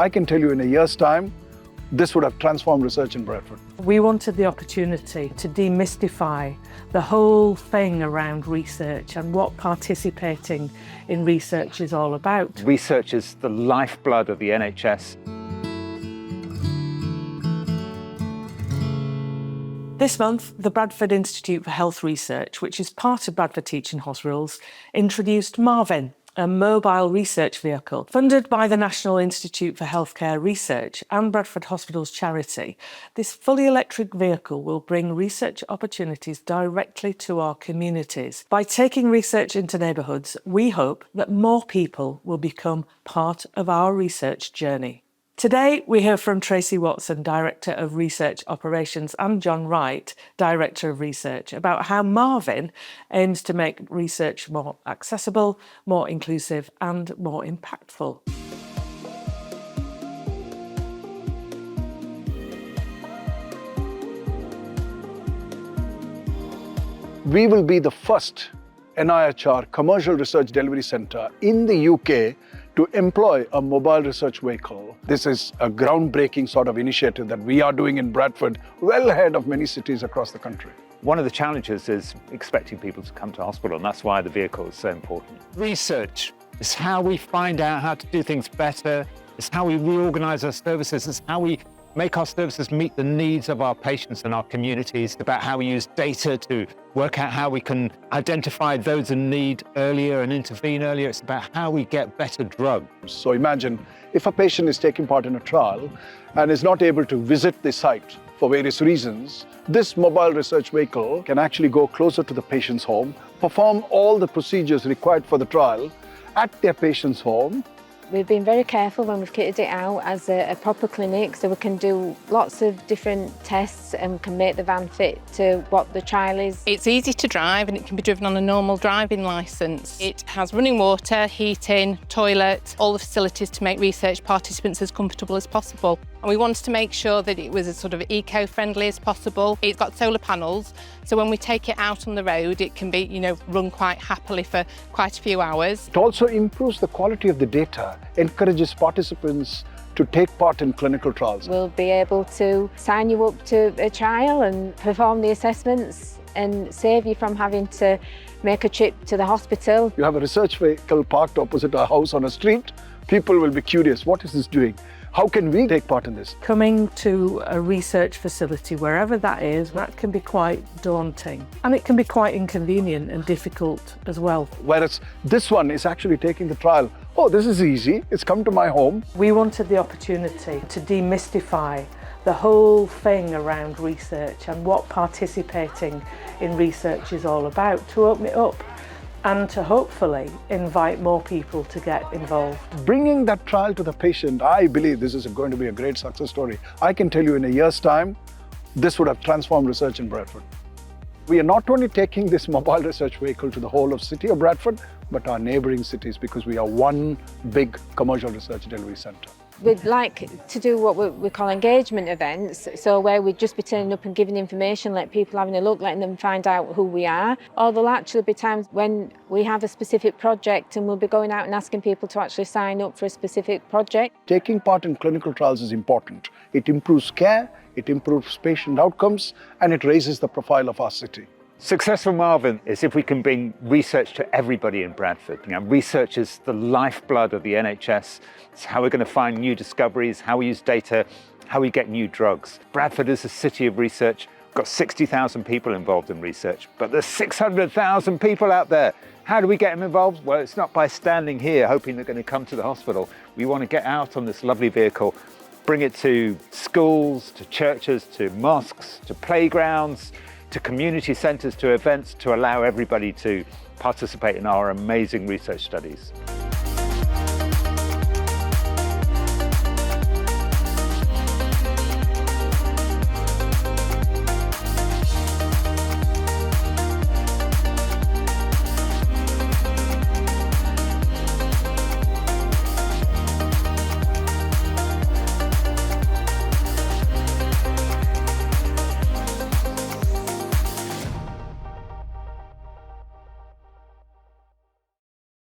I can tell you in a year's time, this would have transformed research in Bradford. We wanted the opportunity to demystify the whole thing around research and what participating in research is all about. Research is the lifeblood of the NHS. This month, the Bradford Institute for Health Research, which is part of Bradford Teaching Hospitals, introduced MRVin, a mobile research vehicle funded by the National Institute for Healthcare Research and Bradford Hospitals charity. This fully electric vehicle will bring research opportunities directly to our communities. By taking research into neighbourhoods, we hope that more people will become part of our research journey. Today, we hear from Tracy Watson, Director of Research Operations, and John Wright, Director of Research, about how MRVin aims to make research more accessible, more inclusive, and more impactful. We will be the first NIHR commercial research delivery centre in the UK to employ a mobile research vehicle. This is a groundbreaking sort of initiative that we are doing in Bradford, well ahead of many cities across the country. One of the challenges is expecting people to come to hospital, and that's why the vehicle is so important. Research is how we find out how to do things better. It's how we reorganise our services. It's how we make our services meet the needs of our patients and our communities. It's about how we use data to work out how we can identify those in need earlier and intervene earlier. It's about how we get better drugs. So imagine if a patient is taking part in a trial and is not able to visit the site for various reasons, this mobile research vehicle can actually go closer to the patient's home, perform all the procedures required for the trial at their patient's home. We've been very careful when we've kitted it out as a proper clinic, so we can do lots of different tests and can make the van fit to what the trial is. It's easy to drive and it can be driven on a normal driving licence. It has running water, heating, toilet, all the facilities to make research participants as comfortable as possible. And we wanted to make sure that it was as sort of eco-friendly as possible. It's got solar panels, so when we take it out on the road, it can be, run quite happily for quite a few hours. It also improves the quality of the data, encourages participants to take part in clinical trials. We'll be able to sign you up to a trial and perform the assessments and save you from having to make a trip to the hospital. You have a research vehicle parked opposite our house on a street. People will be curious, what is this doing? How can we take part in this? Coming to a research facility, wherever that is, that can be quite daunting. And it can be quite inconvenient and difficult as well. Whereas this one is actually taking the trial. Oh, this is easy. It's come to my home. We wanted the opportunity to demystify the whole thing around research and what participating in research is all about, to open it up and to hopefully invite more people to get involved. Bringing that trial to the patient, I believe this is going to be a great success story. I can tell you in a year's time, this would have transformed research in Bradford. We are not only taking this mobile research vehicle to the whole of city of Bradford, but our neighbouring cities, because we are one big commercial research delivery centre. We'd like to do what we call engagement events, so where we'd just be turning up and giving information, let people having a look, letting them find out who we are. Or there'll actually be times when we have a specific project and we'll be going out and asking people to actually sign up for a specific project. Taking part in clinical trials is important. It improves care, it improves patient outcomes, and it raises the profile of our city. Success for MRVin is if we can bring research to everybody in Bradford. Research is the lifeblood of the NHS. It's how we're going to find new discoveries, how we use data, how we get new drugs. Bradford is a city of research. We've got 60,000 people involved in research, but there's 600,000 people out there. How do we get them involved? Well, it's not by standing here hoping they're going to come to the hospital. We want to get out on this lovely vehicle, bring it to schools, to churches, to mosques, to playgrounds, to community centres, to events, to allow everybody to participate in our amazing research studies.